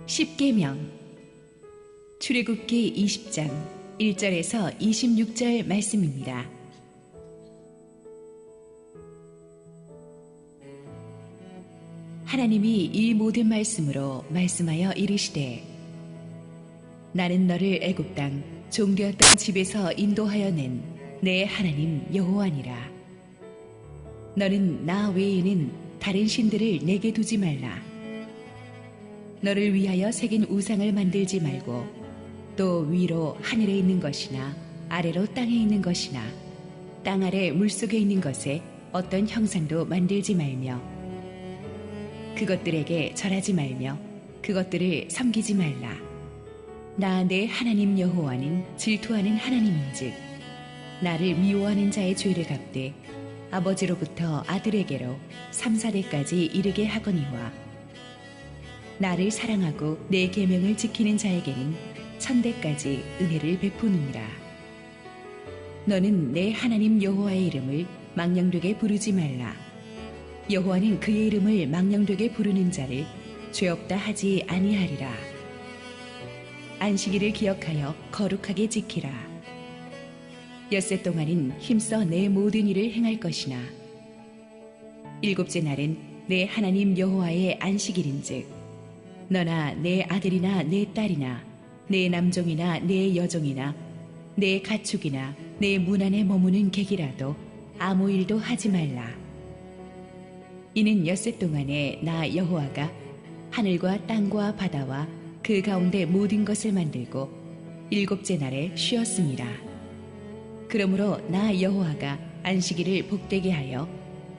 십계명. 출애굽기 20장 1절에서 26절 말씀입니다. 하나님이 이 모든 말씀으로 말씀하여 이르시되, 나는 너를 애굽 땅 종되었던 집에서 인도하여 낸 내 하나님 여호와니라. 너는 나 외에는 다른 신들을 내게 두지 말라. 너를 위하여 새긴 우상을 만들지 말고, 또 위로 하늘에 있는 것이나 아래로 땅에 있는 것이나 땅 아래 물속에 있는 것에 어떤 형상도 만들지 말며, 그것들에게 절하지 말며 그것들을 섬기지 말라. 나 내 하나님 여호와는 질투하는 하나님인즉 나를 미워하는 자의 죄를 갚되 아버지로부터 아들에게로 3, 4대까지 이르게 하거니와, 나를 사랑하고 내 계명을 지키는 자에게는 1000대까지 은혜를 베푸느니라. 너는 내 하나님 여호와의 이름을 망령되게 부르지 말라. 여호와는 그의 이름을 망령되게 부르는 자를 죄 없다 하지 아니하리라. 안식일을 기억하여 거룩하게 지키라. 엿새 동안은 힘써 내 모든 일을 행할 것이나, 일곱째 날은 내 하나님 여호와의 안식일인즉 너나 내 아들이나 내 딸이나 내 남종이나 내 여종이나 내 가축이나 내 문 안에 머무는 객이라도 아무 일도 하지 말라. 이는 엿새 동안에 나 여호와가 하늘과 땅과 바다와 그 가운데 모든 것을 만들고 일곱째 날에 쉬었습니다. 그러므로 나 여호와가 안식일을 복되게 하여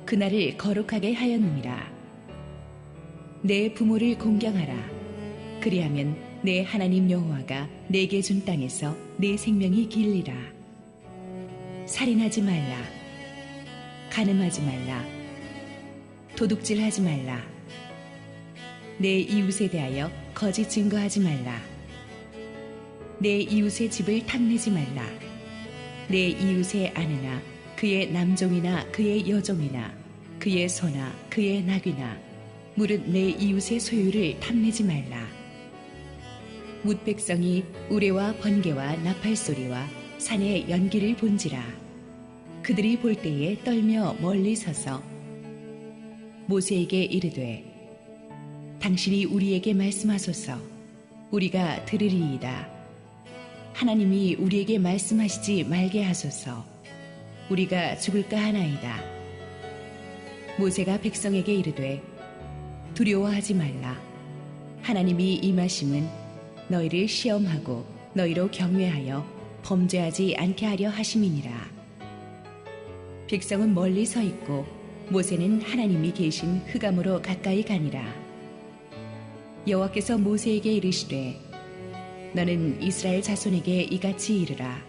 그날을 거룩하게 하였느니라. 내 부모를 공경하라. 그리하면 내 하나님 여호와가 내게 준 땅에서 내 생명이 길리라. 살인하지 말라. 간음하지 말라. 도둑질하지 말라. 내 이웃에 대하여 거짓 증거하지 말라. 내 이웃의 집을 탐내지 말라. 내 이웃의 아내나 그의 남종이나 그의 여종이나 그의 소나 그의 나귀나 무릇 내 이웃의 소유를 탐내지 말라. 뭇 백성이 우레와 번개와 나팔소리와 산의 연기를 본지라. 그들이 볼 때에 떨며 멀리 서서 모세에게 이르되, 당신이 우리에게 말씀하소서. 우리가 들으리이다. 하나님이 우리에게 말씀하시지 말게 하소서. 우리가 죽을까 하나이다. 모세가 백성에게 이르되, 두려워하지 말라. 하나님이 임하심은 너희를 시험하고 너희로 경외하여 범죄하지 않게 하려 하심이니라. 백성은 멀리 서 있고 모세는 하나님이 계신 흑암으로 가까이 가니라. 여호와께서 모세에게 이르시되, 너는 이스라엘 자손에게 이같이 이르라.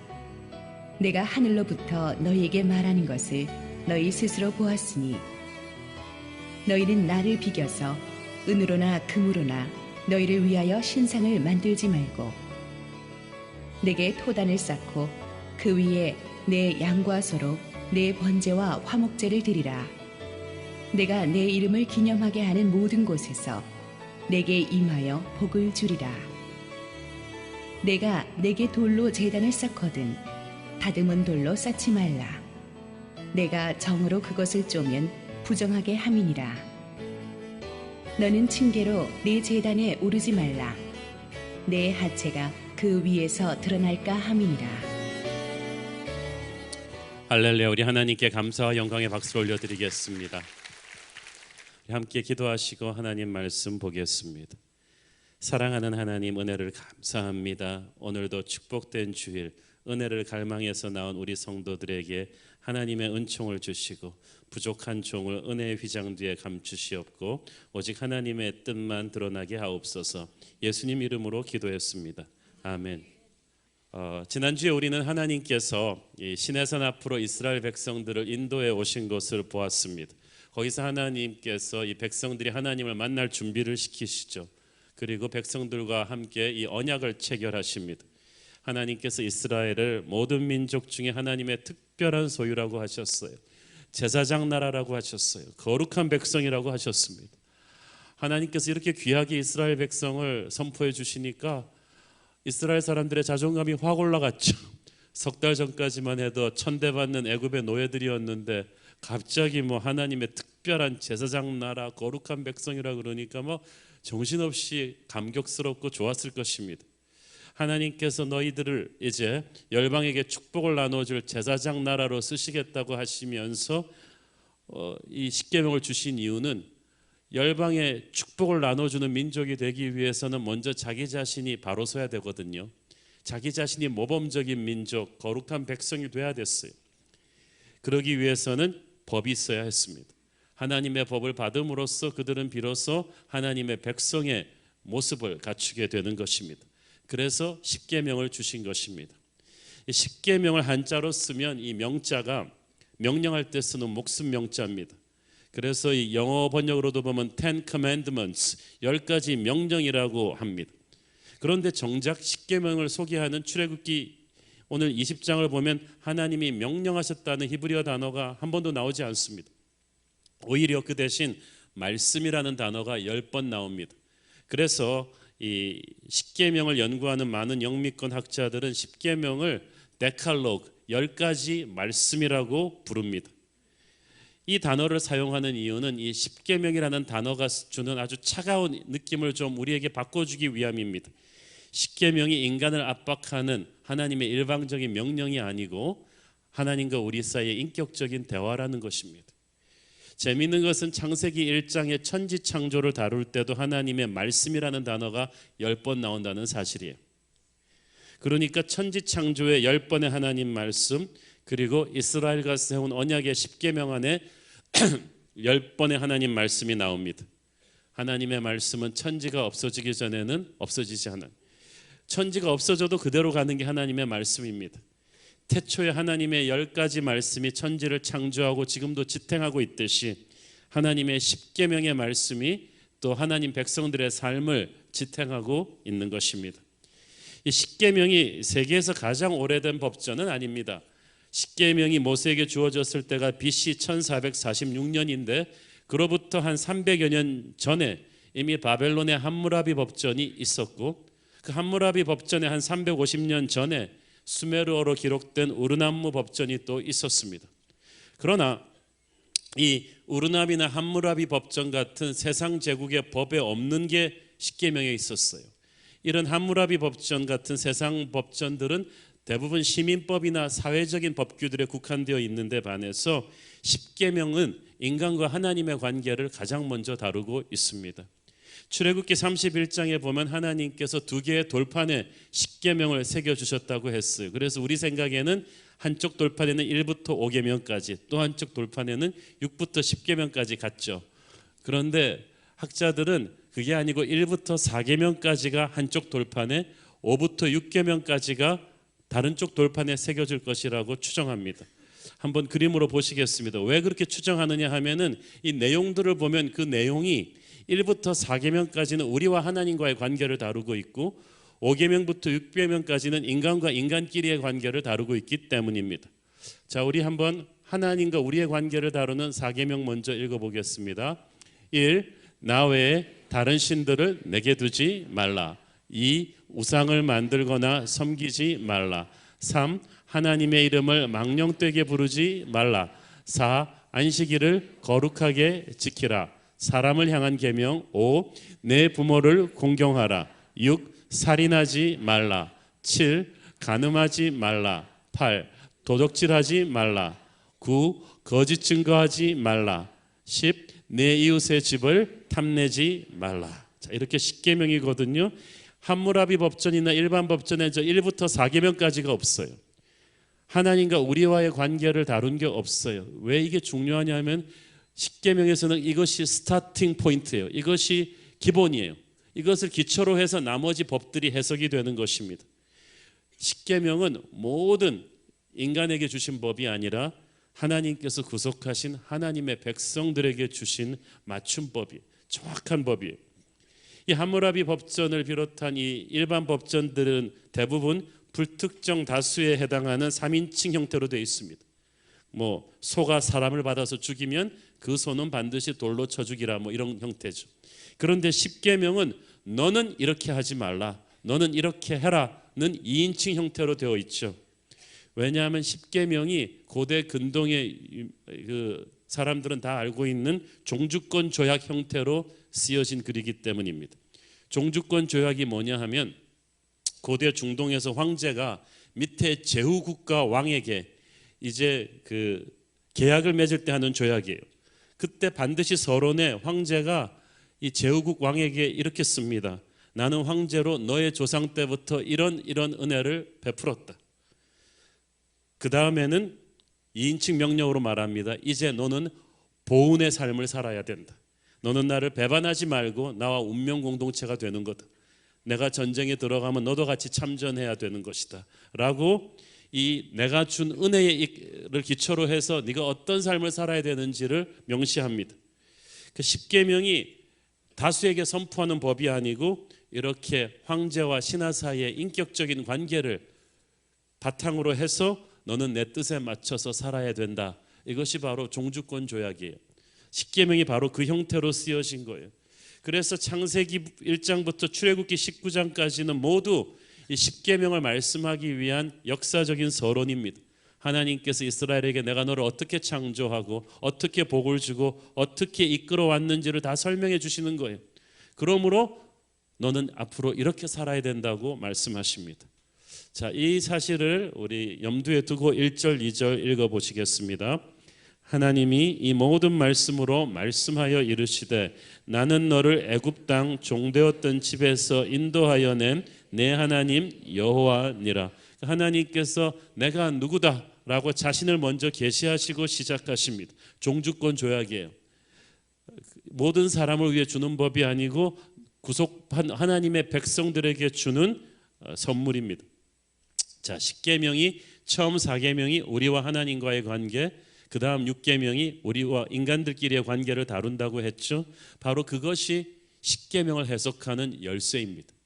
내가 하늘로부터 너희에게 말하는 것을 너희 스스로 보았으니, 너희는 나를 비겨서 은으로나 금으로나 너희를 위하여 신상을 만들지 말고, 내게 토단을 쌓고 그 위에 내 양과 소로 내 번제와 화목제를 드리라. 내가 내 이름을 기념하게 하는 모든 곳에서 내게 임하여 복을 주리라. 내가 내게 돌로 제단을 쌓거든 다듬은 돌로 쌓지 말라. 내가 정으로 그것을 쪼면 부정하게 함이니라. 너는 층계로 내 제단에 오르지 말라. 내 하체가 그 위에서 드러날까 함이니라. 할렐루야. 우리 하나님께 감사와 영광의 박수를 올려드리겠습니다. 함께 기도하시고 하나님 말씀 보겠습니다. 사랑하는 하나님, 은혜를 감사합니다. 오늘도 축복된 주일, 은혜를 갈망해서 나온 우리 성도들에게 하나님의 은총을 주시고 부족한 종을 은혜의 휘장 뒤에 감추시옵고 오직 하나님의 뜻만 드러나게 하옵소서. 예수님 이름으로 기도했습니다. 아멘. 지난주에 우리는 하나님께서 이 시내산 앞으로 이스라엘 백성들을 인도해 오신 것을 보았습니다. 거기서 하나님께서 이 백성들이 하나님을 만날 준비를 시키시죠. 그리고 백성들과 함께 이 언약을 체결하십니다. 하나님께서 이스라엘을 모든 민족 중에 하나님의 특별한 소유라고 하셨어요. 제사장 나라라고 하셨어요. 거룩한 백성이라고 하셨습니다. 하나님께서 이렇게 귀하게 이스라엘 백성을 선포해 주시니까 이스라엘 사람들의 자존감이 확 올라갔죠. 석 달 전까지만 해도 천대받는 애굽의 노예들이었는데 갑자기 뭐 하나님의 특별한 제사장 나라 거룩한 백성이라 그러니까 뭐 정신없이 감격스럽고 좋았을 것입니다. 하나님께서 너희들을 이제 열방에게 축복을 나눠줄 제사장 나라로 쓰시겠다고 하시면서 이 십계명을 주신 이유는 열방에 축복을 나눠주는 민족이 되기 위해서는 먼저 자기 자신이 바로 서야 되거든요. 자기 자신이 모범적인 민족, 거룩한 백성이 돼야 됐어요. 그러기 위해서는 법이 있어야 했습니다. 하나님의 법을 받음으로써 그들은 비로소 하나님의 백성의 모습을 갖추게 되는 것입니다. 그래서 십계명을 주신 것입니다. 이 십계명을 한자로 쓰면 이 명자가 명령할 때 쓰는 목숨 명자입니다. 그래서 이 영어 번역으로도 보면 Ten Commandments, 10가지 명령이라고 합니다. 그런데 정작 십계명을 소개하는 출애굽기 오늘 20장을 보면 하나님이 명령하셨다는 히브리어 단어가 한 번도 나오지 않습니다. 오히려 그 대신 말씀이라는 단어가 10번 나옵니다. 그래서 이 십계명을 연구하는 많은 영미권 학자들은 십계명을 데칼로그 10가지 말씀이라고 부릅니다. 이 단어를 사용하는 이유는 이 십계명이라는 단어가 주는 아주 차가운 느낌을 좀 우리에게 바꿔주기 위함입니다. 십계명이 인간을 압박하는 하나님의 일방적인 명령이 아니고 하나님과 우리 사이의 인격적인 대화라는 것입니다. 재미있는 것은 창세기 1장의 천지 창조를 다룰 때도 하나님의 말씀이라는 단어가 10번 나온다는 사실이에요. 그러니까 천지 창조의 10번의 하나님 말씀, 그리고 이스라엘과 세운 언약의 십계명 안에 10번의 하나님 말씀이 나옵니다. 하나님의 말씀은 천지가 없어지기 전에는 없어지지 않아요. 천지가 없어져도 그대로 가는 게 하나님의 말씀입니다. 태초에 하나님의 10가지 말씀이 천지를 창조하고 지금도 지탱하고 있듯이 하나님의 십계명의 말씀이 또 하나님 백성들의 삶을 지탱하고 있는 것입니다. 이 십계명이 세계에서 가장 오래된 법전은 아닙니다. 십계명이 모세에게 주어졌을 때가 BC 1446년인데 그로부터 한 300여 년 전에 이미 바벨론의 함무라비 법전이 있었고 그 함무라비 법전의 한 350년 전에 수메르어로 기록된 우르남무 법전이 또 있었습니다. 그러나 이 우르남이나 함무라비 법전 같은 세상 제국의 법에 없는 게 십계명에 있었어요. 이런 함무라비 법전 같은 세상 법전들은 대부분 시민법이나 사회적인 법규들에 국한되어 있는데 반해서 십계명은 인간과 하나님의 관계를 가장 먼저 다루고 있습니다. 출애굽기 31장에 보면 하나님께서 2개의 돌판에 십계명을 새겨주셨다고 했어요. 그래서 우리 생각에는 한쪽 돌판에는 1부터 5계명까지 또 한쪽 돌판에는 6부터 10계명까지 갔죠. 그런데 학자들은 그게 아니고 1부터 4계명까지가 한쪽 돌판에 5부터 6계명까지가 다른 쪽 돌판에 새겨질 것이라고 추정합니다. 한번 그림으로 보시겠습니다. 왜 그렇게 추정하느냐 하면은 이 내용들을 보면 그 내용이 1부터 4계명까지는 우리와 하나님과의 관계를 다루고 있고 5계명부터 6계명까지는 인간과 인간끼리의 관계를 다루고 있기 때문입니다. 자, 우리 한번 하나님과 우리의 관계를 다루는 4계명 먼저 읽어보겠습니다. 1. 나 외에 다른 신들을 내게 두지 말라. 2. 우상을 만들거나 섬기지 말라. 3. 하나님의 이름을 망령되게 부르지 말라. 4. 안식일을 거룩하게 지키라. 사람을 향한 계명. 5. 내 부모를 공경하라. 6. 살인하지 말라. 7. 간음하지 말라. 8. 도적질하지 말라. 9. 거짓 증거하지 말라. 10. 내 이웃의 집을 탐내지 말라. 자, 이렇게 십계명이거든요. 함무라비 법전이나 일반 법전에 1부터 4계명까지가 없어요. 하나님과 우리와의 관계를 다룬 게 없어요. 왜 이게 중요하냐면 십계명에서는 이것이 스타팅 포인트예요. 이것이 기본이에요. 이것을 기초로 해서 나머지 법들이 해석이 되는 것입니다. 십계명은 모든 인간에게 주신 법이 아니라 하나님께서 구속하신 하나님의 백성들에게 주신 맞춤법이 정확한 법이에요. 이 함무라비 법전을 비롯한 이 일반 법전들은 대부분 불특정 다수에 해당하는 3인칭 형태로 되어 있습니다. 뭐 소가 사람을 받아서 죽이면 그 소는 반드시 돌로 쳐 죽이라, 뭐 이런 형태죠. 그런데 십계명은 너는 이렇게 하지 말라, 너는 이렇게 해라는 2인칭 형태로 되어 있죠. 왜냐하면 십계명이 고대 근동의 그 사람들은 다 알고 있는 종주권 조약 형태로 쓰여진 글이기 때문입니다. 종주권 조약이 뭐냐 하면 고대 중동에서 황제가 밑에 제후국가 왕에게 이제 그 계약을 맺을 때 하는 조약이에요. 그때 반드시 서론에 황제가 이 제후국 왕에게 이렇게 씁니다. 나는 황제로 너의 조상 때부터 이런 은혜를 베풀었다. 그 다음에는 2인칭 명령으로 말합니다. 이제 너는 보은의 삶을 살아야 된다. 너는 나를 배반하지 말고 나와 운명 공동체가 되는 거다. 내가 전쟁에 들어가면 너도 같이 참전해야 되는 것이다 라고 이 내가 준 은혜를 기초로 해서 네가 어떤 삶을 살아야 되는지를 명시합니다. 그 십계명이 다수에게 선포하는 법이 아니고 이렇게 황제와 신하 사이의 인격적인 관계를 바탕으로 해서 너는 내 뜻에 맞춰서 살아야 된다. 이것이 바로 종주권 조약이에요. 십계명이 바로 그 형태로 쓰여진 거예요. 그래서 창세기 1장부터 출애굽기 19장까지는 모두 이 십계명을 말씀하기 위한 역사적인 서론입니다. 하나님께서 이스라엘에게 내가 너를 어떻게 창조하고 어떻게 복을 주고 어떻게 이끌어 왔는지를 다 설명해 주시는 거예요. 그러므로 너는 앞으로 이렇게 살아야 된다고 말씀하십니다. 자, 이 사실을 우리 염두에 두고 1절, 2절 읽어보시겠습니다. 하나님이 이 모든 말씀으로 말씀하여 이르시되 나는 너를 애굽 땅 종되었던 집에서 인도하여 낸 내 하나님 여호와니라. 하나님께서 내가 누구다라고 자신을 먼저 계시하시고 시작하십니다. 종주권 조약이에요. 모든 사람을 위해 주는 법이 아니고 구속한 하나님의 백성들에게 주는 선물입니다. 자, 10계명이 처음 4계명이 우리와 하나님과의 관계, 그 다음 6계명이 우리와 인간들끼리의 관계를 다룬다고 했죠. 바로 그것이 10계명을 해석하는 열쇠입니다.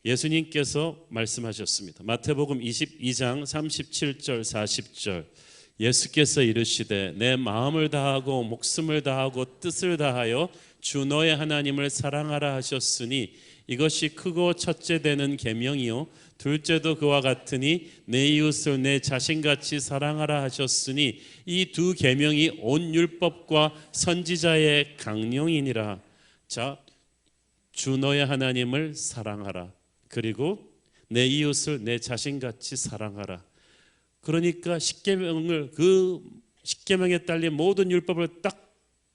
예수님께서 말씀하셨습니다. 마태복음 22장 37절 40절 예수께서 이르시되 내 마음을 다하고 목숨을 다하고 뜻을 다하여 주 너의 하나님을 사랑하라 하셨으니 이것이 크고 첫째 되는 계명이요 둘째도 그와 같으니 내 이웃을 내 자신같이 사랑하라 하셨으니 이 두 계명이 온 율법과 선지자의 강령이니라. 자, 주 너의 하나님을 사랑하라. 그리고 내 이웃을 내 자신같이 사랑하라. 그러니까 십계명을 그 십계명에 딸린 모든 율법을 딱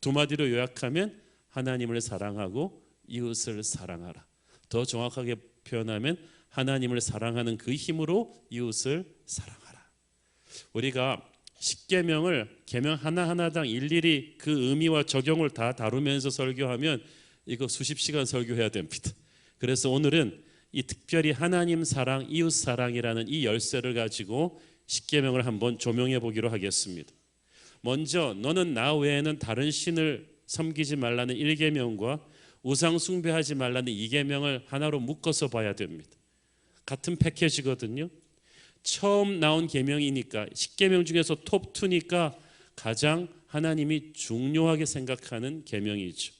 두 마디로 요약하면 하나님을 사랑하고 이웃을 사랑하라. 더 정확하게 표현하면 하나님을 사랑하는 그 힘으로 이웃을 사랑하라. 우리가 십계명을 계명 하나하나당 일일이 그 의미와 적용을 다 다루면서 설교하면 이거 수십 시간 설교해야 됩니다. 그래서 오늘은 이 특별히 하나님 사랑, 이웃 사랑이라는 이 열쇠를 가지고 십계명을 한번 조명해 보기로 하겠습니다. 먼저 너는 나 외에는 다른 신을 섬기지 말라는 1계명과 우상 숭배하지 말라는 2계명을 하나로 묶어서 봐야 됩니다. 같은 패키지거든요. 처음 나온 계명이니까 10계명 중에서 톱2니까 가장 하나님이 중요하게 생각하는 계명이죠.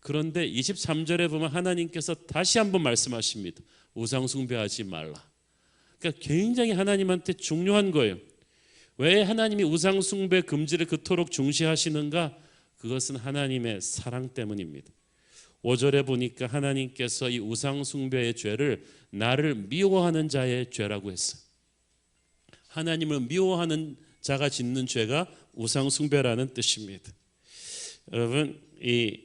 그런데 23절에 보면 하나님께서 다시 한번 말씀하십니다. 우상 숭배하지 말라. 그러니까 굉장히 하나님한테 중요한 거예요. 왜 하나님이 우상 숭배 금지를 그토록 중시하시는가? 그것은 하나님의 사랑 때문입니다. 5절에 보니까 하나님께서 이 우상 숭배의 죄를 나를 미워하는 자의 죄라고 했어요. 하나님을 미워하는 자가 짓는 죄가 우상 숭배라는 뜻입니다. 여러분, 이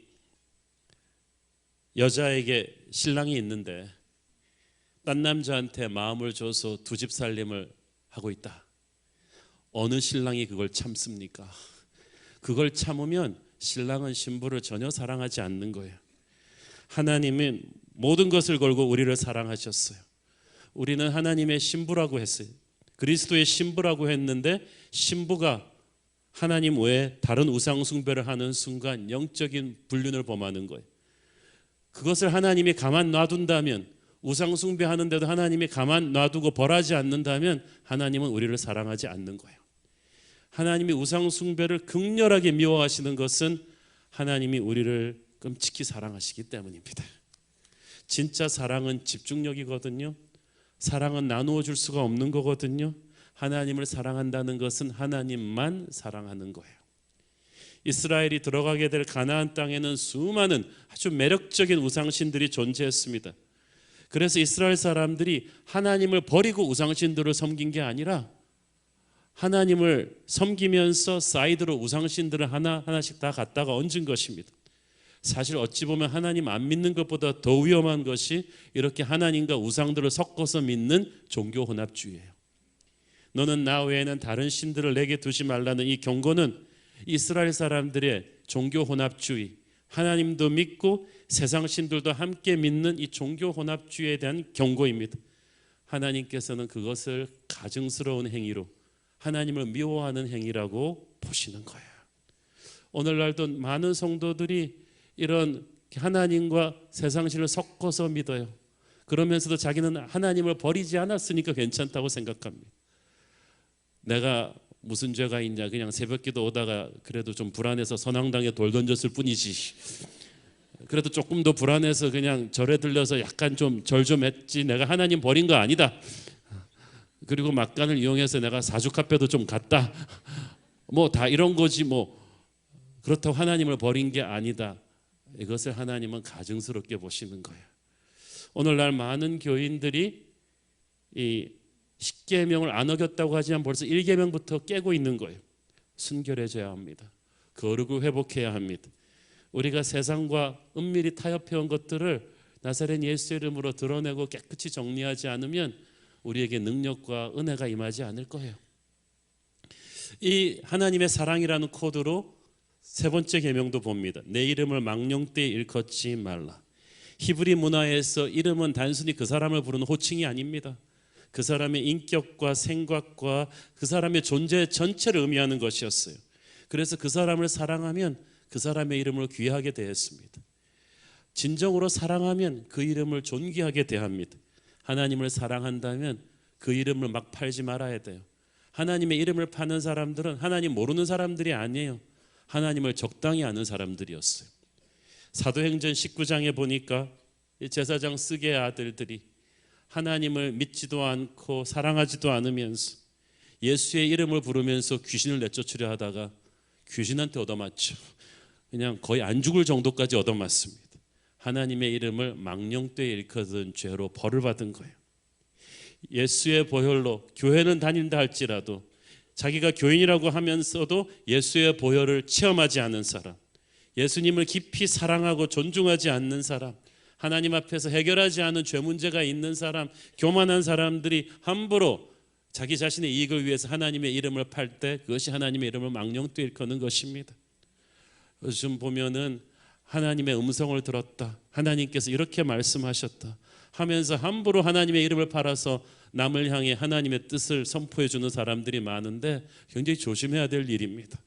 여자에게 신랑이 있는데 딴 남자한테 마음을 줘서 두 집 살림을 하고 있다. 어느 신랑이 그걸 참습니까? 그걸 참으면 신랑은 신부를 전혀 사랑하지 않는 거예요. 하나님은 모든 것을 걸고 우리를 사랑하셨어요. 우리는 하나님의 신부라고 했어요. 그리스도의 신부라고 했는데 신부가 하나님 외에 다른 우상 숭배를 하는 순간 영적인 불륜을 범하는 거예요. 그것을 하나님이 가만 놔둔다면, 우상 숭배하는데도 하나님이 가만 놔두고 벌하지 않는다면 하나님은 우리를 사랑하지 않는 거예요. 하나님이 우상 숭배를 극렬하게 미워하시는 것은 하나님이 우리를 끔찍히 사랑하시기 때문입니다. 진짜 사랑은 집중력이거든요. 사랑은 나누어 줄 수가 없는 거거든요. 하나님을 사랑한다는 것은 하나님만 사랑하는 거예요. 이스라엘이 들어가게 될 가나안 땅에는 수많은 아주 매력적인 우상신들이 존재했습니다. 그래서 이스라엘 사람들이 하나님을 버리고 우상신들을 섬긴 게 아니라 하나님을 섬기면서 사이드로 우상신들을 하나씩 다 갖다가 얹은 것입니다. 사실 어찌 보면 하나님 안 믿는 것보다 더 위험한 것이 이렇게 하나님과 우상들을 섞어서 믿는 종교 혼합주의예요. 너는 나 외에는 다른 신들을 내게 두지 말라는 이 경고는 이스라엘 사람들의 종교 혼합주의, 하나님도 믿고 세상 신들도 함께 믿는 이 종교 혼합주의에 대한 경고입니다. 하나님께서는 그것을 가증스러운 행위로, 하나님을 미워하는 행위라고 보시는 거예요. 오늘날도 많은 성도들이 이런 하나님과 세상 신을 섞어서 믿어요. 그러면서도 자기는 하나님을 버리지 않았으니까 괜찮다고 생각합니다. 내가 무슨 죄가 있냐, 그냥 새벽기도 오다가 그래도 좀 불안해서 선앙당에 돌 던졌을 뿐이지, 그래도 조금 더 불안해서 그냥 절에 들려서 약간 좀 절 좀 했지, 내가 하나님 버린 거 아니다. 그리고 막간을 이용해서 내가 사주카페도 좀 갔다, 뭐 다 이런 거지, 뭐 그렇다고 하나님을 버린 게 아니다. 이것을 하나님은 가증스럽게 보시는 거예요. 오늘날 많은 교인들이 이 10계명을 안 어겼다고 하지만 벌써 1계명부터 깨고 있는 거예요. 순결해져야 합니다. 거룩을 회복해야 합니다. 우리가 세상과 은밀히 타협해온 것들을 나사렛 예수의 이름으로 드러내고 깨끗이 정리하지 않으면 우리에게 능력과 은혜가 임하지 않을 거예요. 이 하나님의 사랑이라는 코드로 세 번째 계명도 봅니다. 내 이름을 망령되이 일컫지 말라. 히브리 문화에서 이름은 단순히 그 사람을 부르는 호칭이 아닙니다. 그 사람의 인격과 생각과 그 사람의 존재 전체를 의미하는 것이었어요. 그래서 그 사람을 사랑하면 그 사람의 이름을 귀하게 대했습니다. 진정으로 사랑하면 그 이름을 존귀하게 대합니다. 하나님을 사랑한다면 그 이름을 막 팔지 말아야 돼요. 하나님의 이름을 파는 사람들은 하나님 모르는 사람들이 아니에요. 하나님을 적당히 아는 사람들이었어요. 사도행전 19장에 보니까 제사장 스게의 아들들이 하나님을 믿지도 않고 사랑하지도 않으면서 예수의 이름을 부르면서 귀신을 내쫓으려 하다가 귀신한테 얻어맞죠. 그냥 거의 안 죽을 정도까지 얻어맞습니다. 하나님의 이름을 망령되이 일컫은 죄로 벌을 받은 거예요. 예수의 보혈로 교회는 다닌다 할지라도 자기가 교인이라고 하면서도 예수의 보혈을 체험하지 않은 사람, 예수님을 깊이 사랑하고 존중하지 않는 사람, 하나님 앞에서 해결하지 않은 죄 문제가 있는 사람, 교만한 사람들이 함부로 자기 자신의 이익을 위해서 하나님의 이름을 팔 때 그것이 하나님의 이름을 망령되이 일컫는 것입니다. 요즘 보면은 하나님의 음성을 들었다, 하나님께서 이렇게 말씀하셨다 하면서 함부로 하나님의 이름을 팔아서 남을 향해 하나님의 뜻을 선포해 주는 사람들이 많은데 굉장히 조심해야 될 일입니다.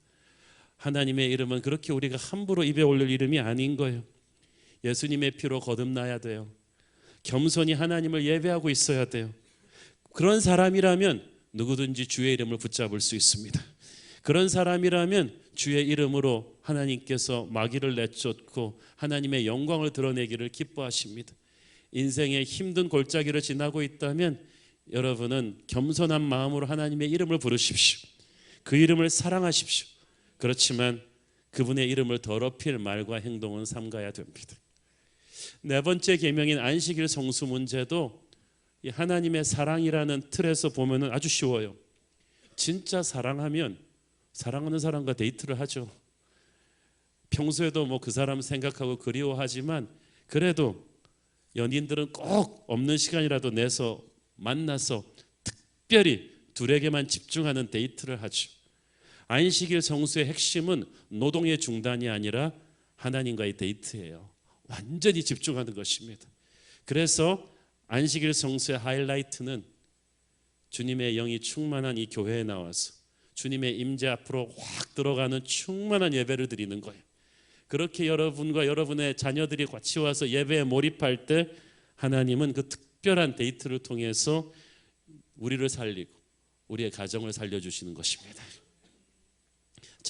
하나님의 이름은 그렇게 우리가 함부로 입에 올릴 이름이 아닌 거예요. 예수님의 피로 거듭나야 돼요. 겸손히 하나님을 예배하고 있어야 돼요. 그런 사람이라면 누구든지 주의 이름을 붙잡을 수 있습니다. 그런 사람이라면 주의 이름으로 하나님께서 마귀를 내쫓고 하나님의 영광을 드러내기를 기뻐하십니다. 인생의 힘든 골짜기를 지나고 있다면 여러분은 겸손한 마음으로 하나님의 이름을 부르십시오. 그 이름을 사랑하십시오. 그렇지만 그분의 이름을 더럽힐 말과 행동은 삼가야 됩니다. 네 번째 계명인 안식일 성수 문제도 이 하나님의 사랑이라는 틀에서 보면 아주 쉬워요. 진짜 사랑하면 사랑하는 사람과 데이트를 하죠. 평소에도 뭐 그 사람 생각하고 그리워하지만 그래도 연인들은 꼭 없는 시간이라도 내서 만나서 특별히 둘에게만 집중하는 데이트를 하죠. 안식일 성수의 핵심은 노동의 중단이 아니라 하나님과의 데이트예요. 완전히 집중하는 것입니다. 그래서 안식일 성수의 하이라이트는 주님의 영이 충만한 이 교회에 나와서 주님의 임재 앞으로 확 들어가는 충만한 예배를 드리는 거예요. 그렇게 여러분과 여러분의 자녀들이 같이 와서 예배에 몰입할 때 하나님은 그 특별한 데이트를 통해서 우리를 살리고 우리의 가정을 살려주시는 것입니다.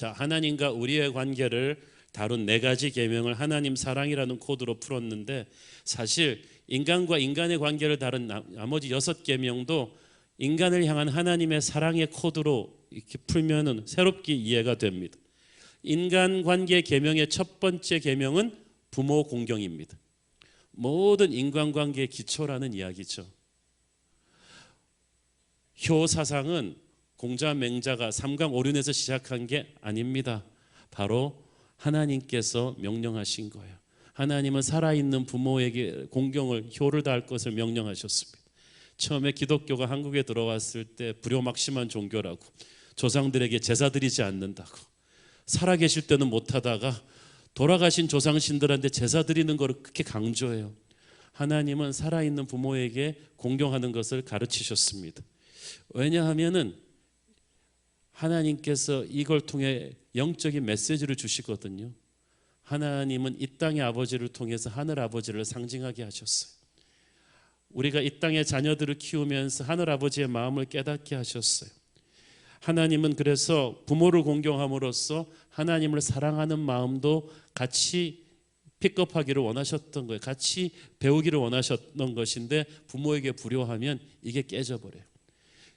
자, 하나님과 우리의 관계를 다룬 4가지 계명을 하나님 사랑이라는 코드로 풀었는데, 사실 인간과 인간의 관계를 다룬 나머지 6계명도 인간을 향한 하나님의 사랑의 코드로 이렇게 풀면은 새롭게 이해가 됩니다. 인간관계 계명의 첫 번째 계명은 부모 공경입니다. 모든 인간관계의 기초라는 이야기죠. 효 사상은 공자 맹자가 삼강오륜에서 시작한 게 아닙니다. 바로 하나님께서 명령하신 거예요. 하나님은 살아있는 부모에게 공경을, 효를 다할 것을 명령하셨습니다. 처음에 기독교가 한국에 들어왔을 때 불효막심한 종교라고, 조상들에게 제사 드리지 않는다고, 살아계실 때는 못하다가 돌아가신 조상신들한테 제사 드리는 것을 그렇게 강조해요. 하나님은 살아있는 부모에게 공경하는 것을 가르치셨습니다. 왜냐하면은 하나님께서 이걸 통해 영적인 메시지를 주시거든요. 하나님은 이 땅의 아버지를 통해서 하늘 아버지를 상징하게 하셨어요. 우리가 이 땅의 자녀들을 키우면서 하늘 아버지의 마음을 깨닫게 하셨어요. 하나님은 그래서 부모를 공경함으로써 하나님을 사랑하는 마음도 같이 픽업하기를 원하셨던 거예요. 같이 배우기를 원하셨던 것인데, 부모에게 불효하면 이게 깨져버려요.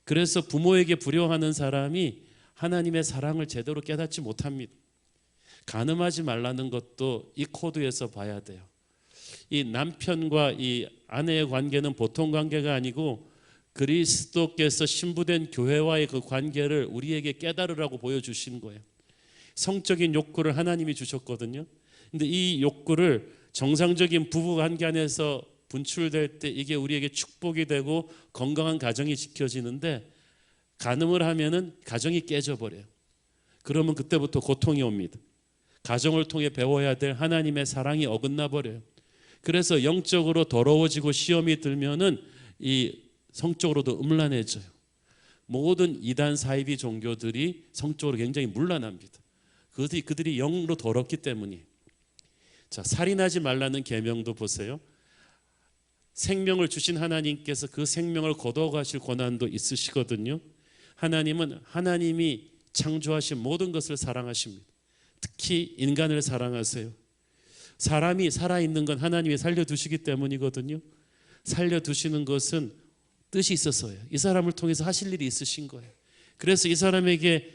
그래서 부모에게 불효하는 사람이 하나님의 사랑을 제대로 깨닫지 못합니다. 간음하지 말라는 것도 이 코드에서 봐야 돼요. 이 남편과 이 아내의 관계는 보통 관계가 아니고 그리스도께서 신부된 교회와의 그 관계를 우리에게 깨달으라고 보여주신 거예요. 성적인 욕구를 하나님이 주셨거든요. 근데 이 욕구를 정상적인 부부 관계 안에서 분출될 때 이게 우리에게 축복이 되고 건강한 가정이 지켜지는데, 간음을 하면은 가정이 깨져버려요. 그러면 그때부터 고통이 옵니다. 가정을 통해 배워야 될 하나님의 사랑이 어긋나 버려요. 그래서 영적으로 더러워지고 시험이 들면은 이 성적으로도 음란해져요. 모든 이단 사이비 종교들이 성적으로 굉장히 문란합니다. 그들이 영으로 더럽기 때문이에요. 자, 살인하지 말라는 계명도 보세요. 생명을 주신 하나님께서 그 생명을 거둬가실 권한도 있으시거든요. 하나님은 하나님이 창조하신 모든 것을 사랑하십니다. 특히 인간을 사랑하세요. 사람이 살아있는 건 하나님이 살려두시기 때문이거든요. 살려두시는 것은 뜻이 있어서예요. 이 사람을 통해서 하실 일이 있으신 거예요. 그래서 이 사람에게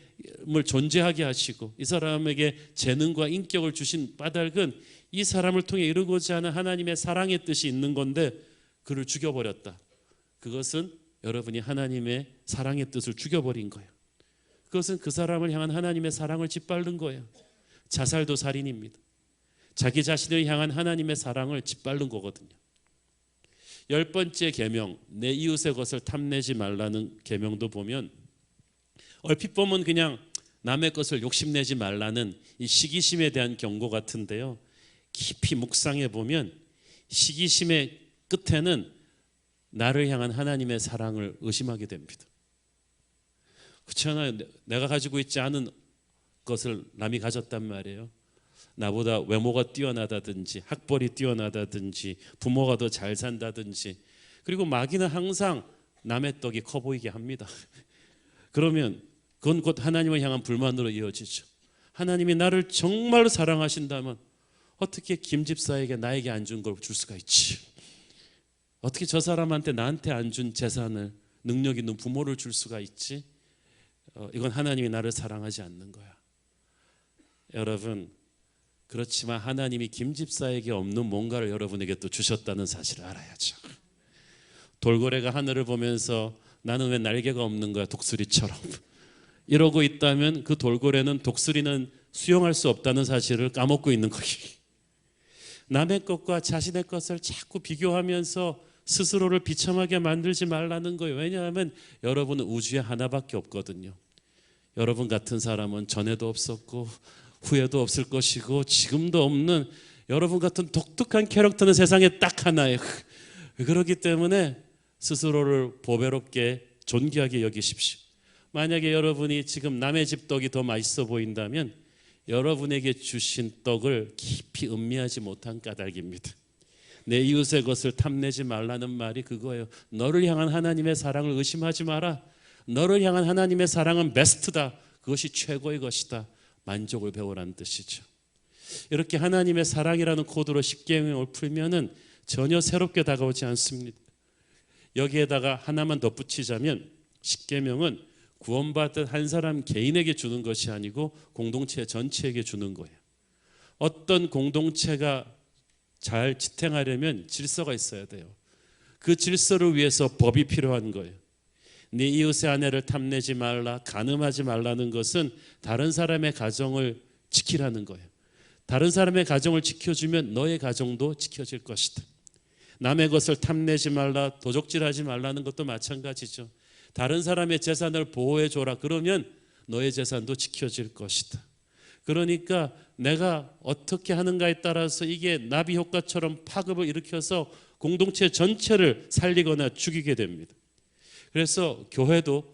존재하게 하시고 이 사람에게 재능과 인격을 주신 까닭은 이 사람을 통해 이루고자 하는 하나님의 사랑의 뜻이 있는 건데, 그를 죽여버렸다. 그것은 여러분이 하나님의 사랑의 뜻을 죽여버린 거예요. 그것은 그 사람을 향한 하나님의 사랑을 짓밟는 거예요. 자살도 살인입니다. 자기 자신을 향한 하나님의 사랑을 짓밟는 거거든요. 10번째 계명, 내 이웃의 것을 탐내지 말라는 계명도 보면, 얼핏 보면 그냥 남의 것을 욕심내지 말라는 이 시기심에 대한 경고 같은데요, 깊이 묵상해 보면 시기심의 끝에는 나를 향한 하나님의 사랑을 의심하게 됩니다. 그렇잖아요. 내가 가지고 있지 않은 것을 남이 가졌단 말이에요. 나보다 외모가 뛰어나다든지 학벌이 뛰어나다든지 부모가 더 잘 산다든지, 그리고 마귀는 항상 남의 떡이 커 보이게 합니다. 그러면 그건 곧 하나님을 향한 불만으로 이어지죠. 하나님이 나를 정말로 사랑하신다면 어떻게 김 집사에게 나에게 안 준 걸 줄 수가 있지? 어떻게 저 사람한테 나한테 안 준 재산을, 능력 있는 부모를 줄 수가 있지? 이건 하나님이 나를 사랑하지 않는 거야. 여러분, 그렇지만 하나님이 김 집사에게 없는 뭔가를 여러분에게 또 주셨다는 사실을 알아야죠. 돌고래가 하늘을 보면서 나는 왜 날개가 없는 거야, 독수리처럼 이러고 있다면 그 돌고래는 독수리는 수용할 수 없다는 사실을 까먹고 있는 거예요. 남의 것과 자신의 것을 자꾸 비교하면서 스스로를 비참하게 만들지 말라는 거예요. 왜냐하면 여러분은 우주에 하나밖에 없거든요. 여러분 같은 사람은 전에도 없었고 후에도 없을 것이고 지금도 없는 여러분 같은 독특한 캐릭터는 세상에 딱 하나예요. 그렇기 때문에 스스로를 보배롭게 존귀하게 여기십시오. 만약에 여러분이 지금 남의 집 떡이 더 맛있어 보인다면 여러분에게 주신 떡을 깊이 음미하지 못한 까닭입니다. 내 이웃의 것을 탐내지 말라는 말이 그거예요. 너를 향한 하나님의 사랑을 의심하지 마라. 너를 향한 하나님의 사랑은 베스트다. 그것이 최고의 것이다. 만족을 배우라는 뜻이죠. 이렇게 하나님의 사랑이라는 코드로 십계명을 풀면은 전혀 새롭게 다가오지 않습니다. 여기에다가 하나만 덧붙이자면 십계명은 구원받은 한 사람 개인에게 주는 것이 아니고 공동체 전체에게 주는 거예요. 어떤 공동체가 잘 지탱하려면 질서가 있어야 돼요. 그 질서를 위해서 법이 필요한 거예요. 네 이웃의 아내를 탐내지 말라, 간음하지 말라는 것은 다른 사람의 가정을 지키라는 거예요. 다른 사람의 가정을 지켜주면 너의 가정도 지켜질 것이다. 남의 것을 탐내지 말라, 도적질하지 말라는 것도 마찬가지죠. 다른 사람의 재산을 보호해 줘라. 그러면 너의 재산도 지켜질 것이다. 그러니까 내가 어떻게 하는가에 따라서 이게 나비 효과처럼 파급을 일으켜서 공동체 전체를 살리거나 죽이게 됩니다. 그래서 교회도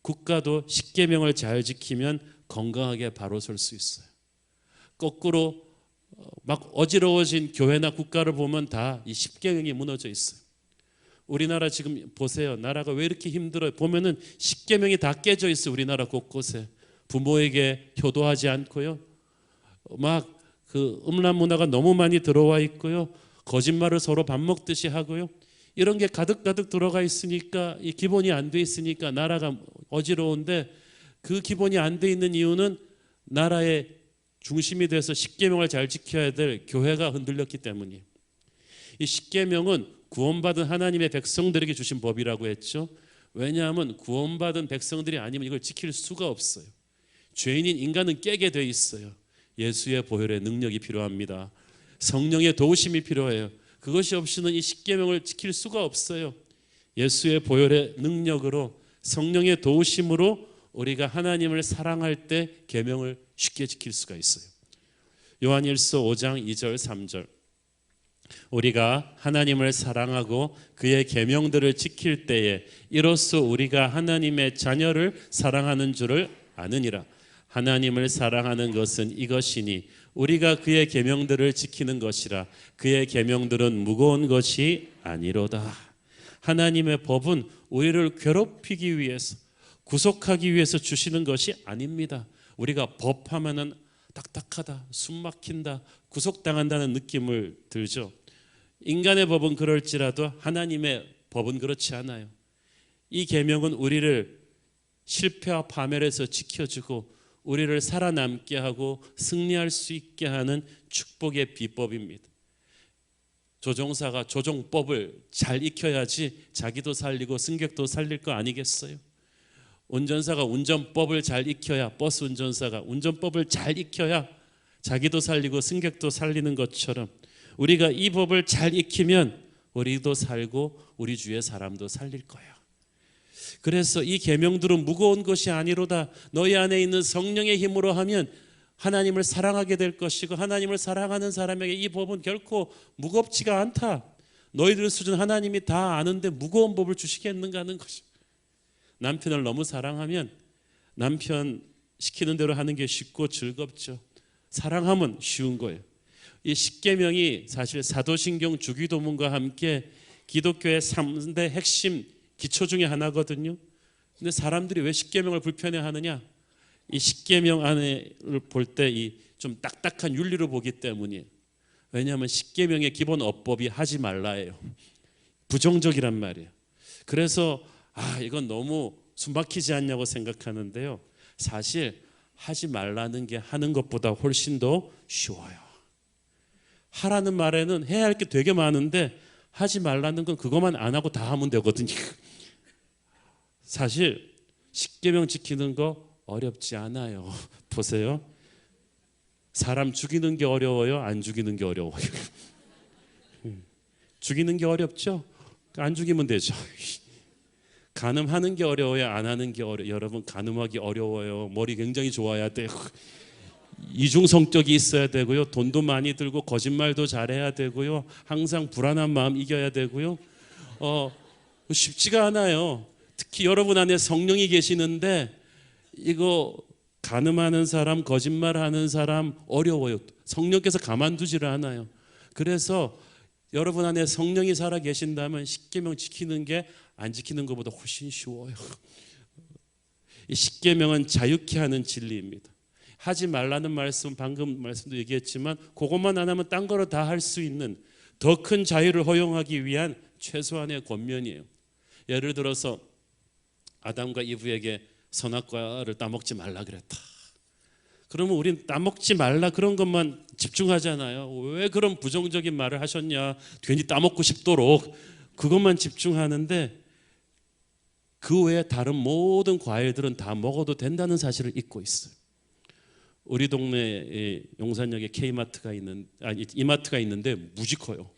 국가도 십계명을 잘 지키면 건강하게 바로 설 수 있어요. 거꾸로 막 어지러워진 교회나 국가를 보면 다 이 십계명이 무너져 있어요. 우리나라 지금 보세요. 나라가 왜 이렇게 힘들어요? 보면은 십계명이 다 깨져 있어요. 우리나라 곳곳에. 부모에게 효도하지 않고요. 막 그 음란 문화가 너무 많이 들어와 있고요. 거짓말을 서로 밥 먹듯이 하고요. 이런 게 가득가득 들어가 있으니까 이 기본이 안 돼 있으니까 나라가 어지러운데 그 기본이 안 돼 있는 이유는 나라의 중심이 돼서 십계명을 잘 지켜야 될 교회가 흔들렸기 때문이에요. 이 십계명은 구원받은 하나님의 백성들에게 주신 법이라고 했죠. 왜냐하면 구원받은 백성들이 아니면 이걸 지킬 수가 없어요. 죄인인 인간은 깨게 돼 있어요. 예수의 보혈의 능력이 필요합니다. 성령의 도우심이 필요해요. 그것이 없이는 이 십계명을 지킬 수가 없어요. 예수의 보혈의 능력으로 성령의 도우심으로 우리가 하나님을 사랑할 때 계명을 쉽게 지킬 수가 있어요. 요한일서 5장 2절 3절 우리가 하나님을 사랑하고 그의 계명들을 지킬 때에 이로써 우리가 하나님의 자녀를 사랑하는 줄을 아느니라. 하나님을 사랑하는 것은 이것이니 우리가 그의 계명들을 지키는 것이라. 그의 계명들은 무거운 것이 아니로다. 하나님의 법은 우리를 괴롭히기 위해서 구속하기 위해서 주시는 것이 아닙니다. 우리가 법하면은 딱딱하다, 숨막힌다, 구속당한다는 느낌을 들죠. 인간의 법은 그럴지라도 하나님의 법은 그렇지 않아요. 이 계명은 우리를 실패와 파멸에서 지켜주고 우리를 살아남게 하고 승리할 수 있게 하는 축복의 비법입니다. 조종사가 조종법을 잘 익혀야지 자기도 살리고 승객도 살릴 거 아니겠어요? 운전사가 운전법을 잘 익혀야, 버스 운전사가 운전법을 잘 익혀야 자기도 살리고 승객도 살리는 것처럼 우리가 이 법을 잘 익히면 우리도 살고 우리 주위의 사람도 살릴 거예요. 그래서 이 계명들은 무거운 것이 아니로다. 너희 안에 있는 성령의 힘으로 하면 하나님을 사랑하게 될 것이고 하나님을 사랑하는 사람에게 이 법은 결코 무겁지가 않다. 너희들 수준 하나님이 다 아는데 무거운 법을 주시겠는가 하는 것이. 남편을 너무 사랑하면 남편 시키는 대로 하는 게 쉽고 즐겁죠. 사랑하면 쉬운 거예요. 이 십계명이 사실 사도신경 주기도문과 함께 기독교의 3대 핵심 기초 중에 하나거든요. 근데 사람들이 왜 십계명을 불편해하느냐? 이 십계명 안에를 볼 때 이 좀 딱딱한 윤리로 보기 때문이에요. 왜냐하면 십계명의 기본 어법이 하지 말라예요. 부정적이란 말이에요. 그래서 이건 너무 숨막히지 않냐고 생각하는데요. 사실 하지 말라는 게 하는 것보다 훨씬 더 쉬워요. 하라는 말에는 해야 할 게 되게 많은데 하지 말라는 건 그것만 안 하고 다 하면 되거든요. 사실 십계명 지키는 거 어렵지 않아요. 보세요. 사람 죽이는 게 어려워요? 안 죽이는 게 어려워요? 죽이는 게 어렵죠? 안 죽이면 되죠. 간음하는 게 어려워요? 안 하는 게 어려워요? 여러분, 간음하기 어려워요. 머리 굉장히 좋아야 돼요. 이중 성격이 있어야 되고요. 돈도 많이 들고 거짓말도 잘해야 되고요. 항상 불안한 마음 이겨야 되고요. 쉽지가 않아요. 특히 여러분 안에 성령이 계시는데 이거 간음하는 사람, 거짓말하는 사람 어려워요. 성령께서 가만두지를 않아요. 그래서 여러분 안에 성령이 살아 계신다면 십계명 지키는 게 안 지키는 것보다 훨씬 쉬워요. 이 십계명은 자유케 하는 진리입니다. 하지 말라는 말씀, 방금 말씀도 얘기했지만 그것만 안 하면 딴 거로 다 할 수 있는 더 큰 자유를 허용하기 위한 최소한의 권면이에요. 예를 들어서 아담과 이브에게 선악과를 따먹지 말라 그랬다. 그러면 우린 따먹지 말라 그런 것만 집중하잖아요. 왜 그런 부정적인 말을 하셨냐, 괜히 따먹고 싶도록 그것만 집중하는데 그 외에 다른 모든 과일들은 다 먹어도 된다는 사실을 잊고 있어요. 우리 동네에 용산역에 이마트가 있는데 무지 커요.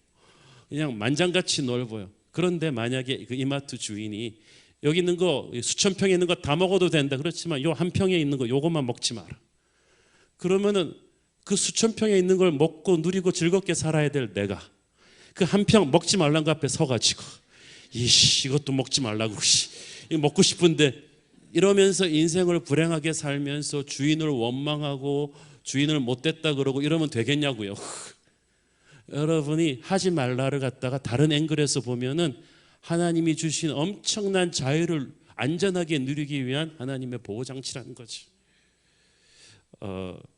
그냥 만장같이 넓어요. 그런데 만약에 그 이마트 주인이 여기 있는 거 수천 평에 있는 거 다 먹어도 된다. 그렇지만 요 한 평에 있는 거 요것만 먹지 마라. 그러면은 그 수천 평에 있는 걸 먹고 누리고 즐겁게 살아야 될 내가 그 한 평 먹지 말란 거 앞에 서가지고 이것도 먹지 말라고 이거 먹고 싶은데 이러면서 인생을 불행하게 살면서 주인을 원망하고 주인을 못됐다 그러고 이러면 되겠냐고요. 여러분이 하지 말라를 갖다가 다른 앵글에서 보면은 하나님이 주신 엄청난 자유를 안전하게 누리기 위한 하나님의 보호장치라는 거죠.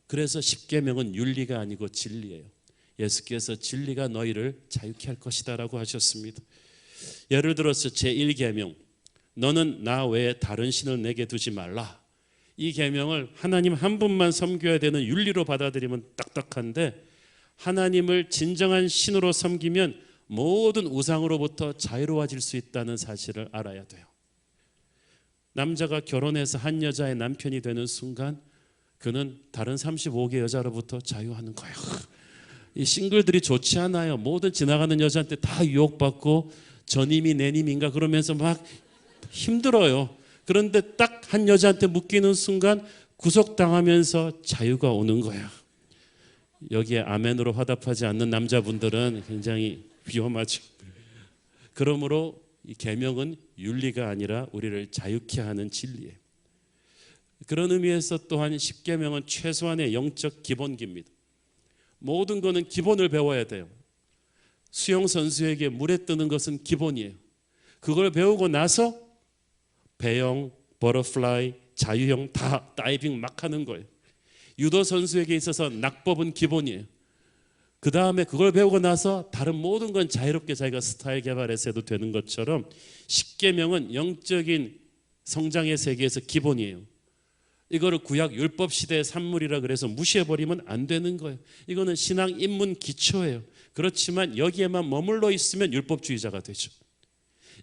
그래서 십계명은 윤리가 아니고 진리예요. 예수께서 진리가 너희를 자유케 할 것이다 라고 하셨습니다. 예를 들어서 제1계명 너는 나 외에 다른 신을 내게 두지 말라. 이 계명을 하나님 한 분만 섬겨야 되는 윤리로 받아들이면 딱딱한데 하나님을 진정한 신으로 섬기면 모든 우상으로부터 자유로워질 수 있다는 사실을 알아야 돼요. 남자가 결혼해서 한 여자의 남편이 되는 순간 그는 다른 35개 여자로부터 자유하는 거예요. 이 싱글들이 좋지 않아요. 모든 지나가는 여자한테 다 유혹받고 전임이 내님인가 그러면서 막 힘들어요. 그런데 딱 한 여자한테 묶이는 순간 구속당하면서 자유가 오는 거예요. 여기에 아멘으로 화답하지 않는 남자분들은 굉장히 위험하죠. 그러므로 이 계명은 윤리가 아니라 우리를 자유케 하는 진리예요. 그런 의미에서 또한 십계명은 최소한의 영적 기본기입니다. 모든 거는 기본을 배워야 돼요. 수영 선수에게 물에 뜨는 것은 기본이에요. 그걸 배우고 나서 배영, 버터플라이, 자유형 다 다이빙 막 하는 거예요. 유도 선수에게 있어서 낙법은 기본이에요. 그 다음에 그걸 배우고 나서 다른 모든 건 자유롭게 자기가 스타일 개발해서 해도 되는 것처럼 십계명은 영적인 성장의 세계에서 기본이에요. 이거를 구약 율법 시대의 산물이라 그래서 무시해버리면 안 되는 거예요. 이거는 신앙 입문 기초예요. 그렇지만 여기에만 머물러 있으면 율법주의자가 되죠.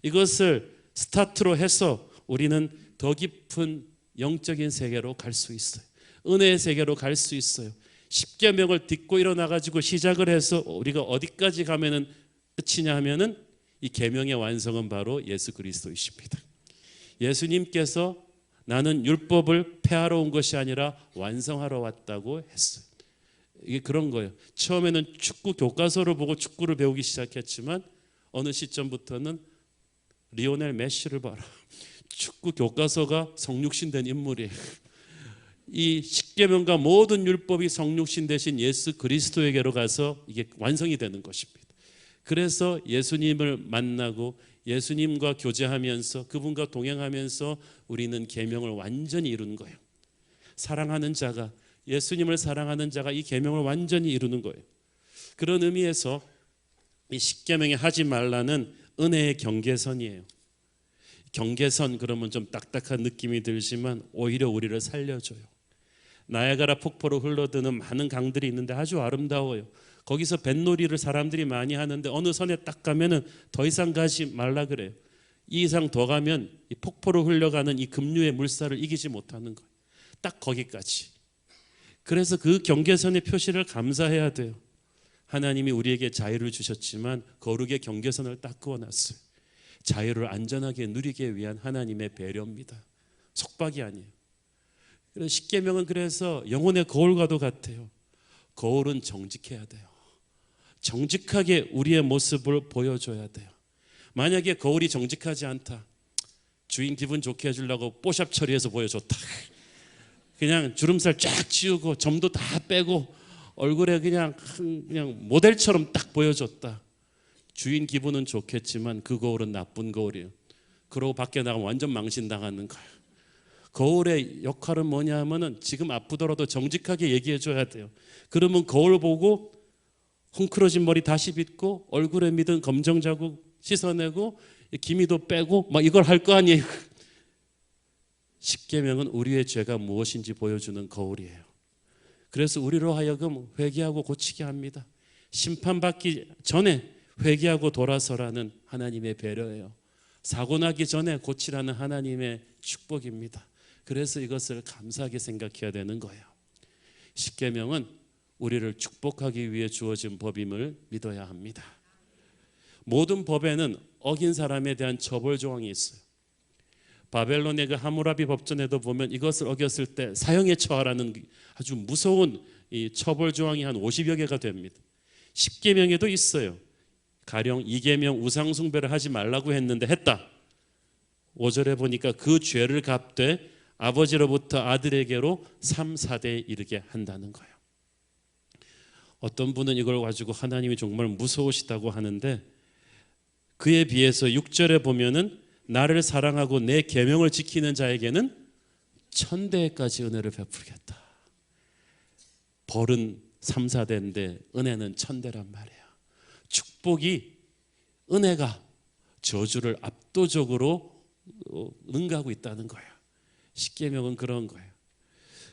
이것을 스타트로 해서 우리는 더 깊은 영적인 세계로 갈 수 있어요. 은혜의 세계로 갈 수 있어요. 십계명을 딛고 일어나가지고 시작을 해서 우리가 어디까지 가면은 끝이냐 하면은 이 계명의 완성은 바로 예수 그리스도이십니다. 예수님께서 나는 율법을 폐하러 온 것이 아니라 완성하러 왔다고 했어요. 이게 그런 거예요. 처음에는 축구 교과서를 보고 축구를 배우기 시작했지만 어느 시점부터는 리오넬 메시를 봐라. 축구 교과서가 성육신 된 인물이에요. 이 십계명과 모든 율법이 성육신 되신 예수 그리스도에게로 가서 이게 완성이 되는 것입니다. 그래서 예수님을 만나고 예수님과 교제하면서 그분과 동행하면서 우리는 계명을 완전히 이루는 거예요. 사랑하는 자가 예수님을 사랑하는 자가 이 계명을 완전히 이루는 거예요. 그런 의미에서 이 십계명에 하지 말라는 은혜의 경계선이에요. 경계선 그러면 좀 딱딱한 느낌이 들지만 오히려 우리를 살려줘요. 나야가라 폭포로 흘러드는 많은 강들이 있는데 아주 아름다워요. 거기서 뱃놀이를 사람들이 많이 하는데 어느 선에 딱 가면은 더 이상 가지 말라 그래요. 이 이상 더 가면 이 폭포로 흘러가는 이 급류의 물살을 이기지 못하는 거예요. 딱 거기까지. 그래서 그 경계선의 표시를 감사해야 돼요. 하나님이 우리에게 자유를 주셨지만 거룩의 경계선을 딱 그어놨어요. 자유를 안전하게 누리기 위한 하나님의 배려입니다. 속박이 아니에요. 십계명은 그래서 영혼의 거울과도 같아요. 거울은 정직해야 돼요. 정직하게 우리의 모습을 보여줘야 돼요. 만약에 거울이 정직하지 않다, 주인 기분 좋게 해주려고 뽀샵 처리해서 보여줬다, 그냥 주름살 쫙 지우고 점도 다 빼고 얼굴에 그냥 모델처럼 딱 보여줬다, 주인 기분은 좋겠지만 그 거울은 나쁜 거울이에요. 그러고 밖에 나가면 완전 망신당하는 거예요. 거울의 역할은 뭐냐 하면은 지금 아프더라도 정직하게 얘기해 줘야 돼요. 그러면 거울 보고 헝클어진 머리 다시 빗고 얼굴에 묻은 검정 자국 씻어내고 기미도 빼고 막 이걸 할 거 아니에요. 십계명은 우리의 죄가 무엇인지 보여주는 거울이에요. 그래서 우리로 하여금 회개하고 고치게 합니다. 심판받기 전에 회개하고 돌아서라는 하나님의 배려예요. 사고 나기 전에 고치라는 하나님의 축복입니다. 그래서 이것을 감사하게 생각해야 되는 거예요. 십계명은 우리를 축복하기 위해 주어진 법임을 믿어야 합니다. 모든 법에는 어긴 사람에 대한 처벌 조항이 있어요. 바벨론의 그 하무라비 법전에도 보면 이것을 어겼을 때 사형에 처하라는 아주 무서운 이 처벌 조항이 한 50여 개가 됩니다. 십계명에도 있어요. 가령 이계명 우상 숭배를 하지 말라고 했는데 했다. 5절에 보니까 그 죄를 갚되 아버지로부터 아들에게로 3, 4대에 이르게 한다는 거예요. 어떤 분은 이걸 가지고 하나님이 정말 무서우시다고 하는데 그에 비해서 6절에 보면은 나를 사랑하고 내 계명을 지키는 자에게는 1000대까지 은혜를 베풀겠다. 벌은 3, 4대인데 은혜는 1000대란 말이에요. 축복이 은혜가 저주를 압도적으로 능가하고 있다는 거예요. 십계명은 그런 거예요.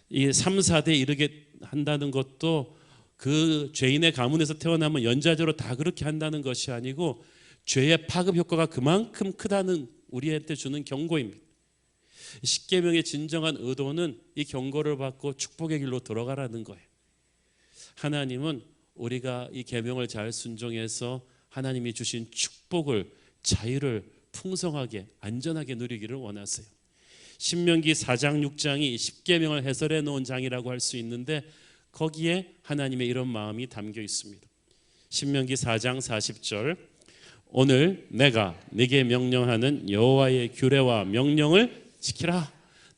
이 3, 4대에 이르게 한다는 것도 그 죄인의 가문에서 태어나면 연좌제로 다 그렇게 한다는 것이 아니고 죄의 파급 효과가 그만큼 크다는 우리한테 주는 경고입니다. 십계명의 진정한 의도는 이 경고를 받고 축복의 길로 들어가라는 거예요. 하나님은 우리가 이 계명을 잘 순종해서 하나님이 주신 축복을, 자유를 풍성하게 안전하게 누리기를 원하세요. 신명기 4장 6장이 십계명을 해설해 놓은 장이라고 할 수 있는데 거기에 하나님의 이런 마음이 담겨 있습니다. 신명기 4장 40절 오늘 내가 네게 명령하는 여호와의 규례와 명령을 지키라.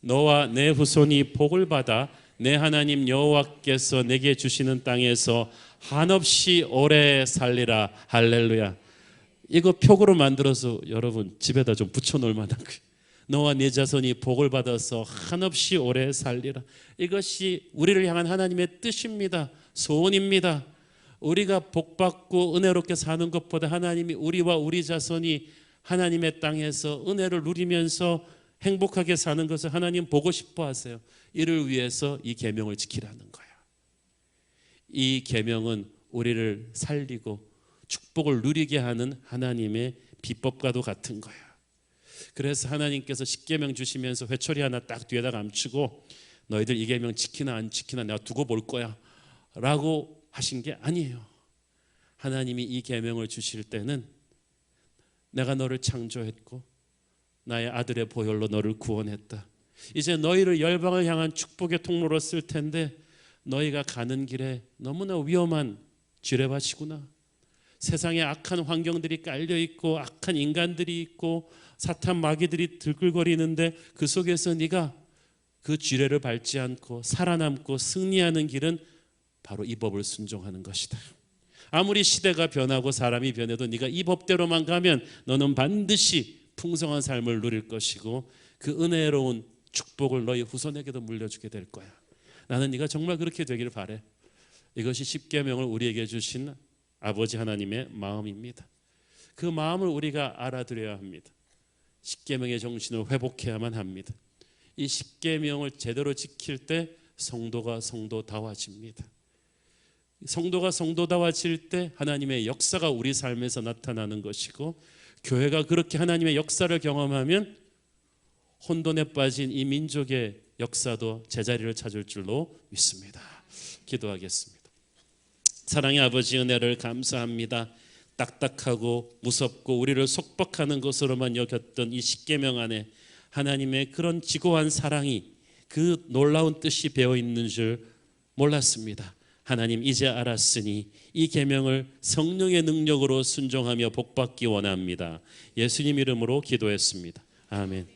너와 내 후손이 복을 받아 내 하나님 여호와께서 내게 주시는 땅에서 한없이 오래 살리라. 할렐루야. 이거 표구로 만들어서 여러분 집에다 좀 붙여놓을 만한 거예요. 너와 네 자손이 복을 받아서 한없이 오래 살리라. 이것이 우리를 향한 하나님의 뜻입니다. 소원입니다. 우리가 복받고 은혜롭게 사는 것보다 하나님이 우리와 우리 자손이 하나님의 땅에서 은혜를 누리면서 행복하게 사는 것을 하나님 보고 싶어 하세요. 이를 위해서 이 계명을 지키라는 거예요. 이 계명은 우리를 살리고 축복을 누리게 하는 하나님의 비법과도 같은 거예요. 그래서 하나님께서 십계명 주시면서 회초리 하나 딱 뒤에다 감추고 너희들 이 계명 지키나 안 지키나 내가 두고 볼 거야 라고 하신 게 아니에요. 하나님이 이 계명을 주실 때는 내가 너를 창조했고 나의 아들의 보혈로 너를 구원했다. 이제 너희를 열방을 향한 축복의 통로로 쓸 텐데 너희가 가는 길에 너무나 위험한 지뢰밭이구나. 세상에 악한 환경들이 깔려 있고 악한 인간들이 있고 사탄 마귀들이 들끓거리는데 그 속에서 네가 그 지뢰를 밟지 않고 살아남고 승리하는 길은 바로 이 법을 순종하는 것이다. 아무리 시대가 변하고 사람이 변해도 네가 이 법대로만 가면 너는 반드시 풍성한 삶을 누릴 것이고 그 은혜로운 축복을 너희 후손에게도 물려주게 될 거야. 나는 네가 정말 그렇게 되기를 바래. 이것이 십계명을 우리에게 주신 아버지 하나님의 마음입니다. 그 마음을 우리가 알아들여야 합니다. 십계명의 정신을 회복해야만 합니다. 이 십계명을 제대로 지킬 때 성도가 성도다워집니다. 성도가 성도다워질 때 하나님의 역사가 우리 삶에서 나타나는 것이고 교회가 그렇게 하나님의 역사를 경험하면 혼돈에 빠진 이 민족의 역사도 제자리를 찾을 줄로 믿습니다. 기도하겠습니다. 사랑의 아버지 은혜를 감사합니다. 딱딱하고 무섭고 우리를 속박하는 것으로만 여겼던 이 십계명 안에 하나님의 그런 지고한 사랑이 그 놀라운 뜻이 배어 있는 줄 몰랐습니다. 하나님 이제 알았으니 이 계명을 성령의 능력으로 순종하며 복받기 원합니다. 예수님 이름으로 기도했습니다. 아멘.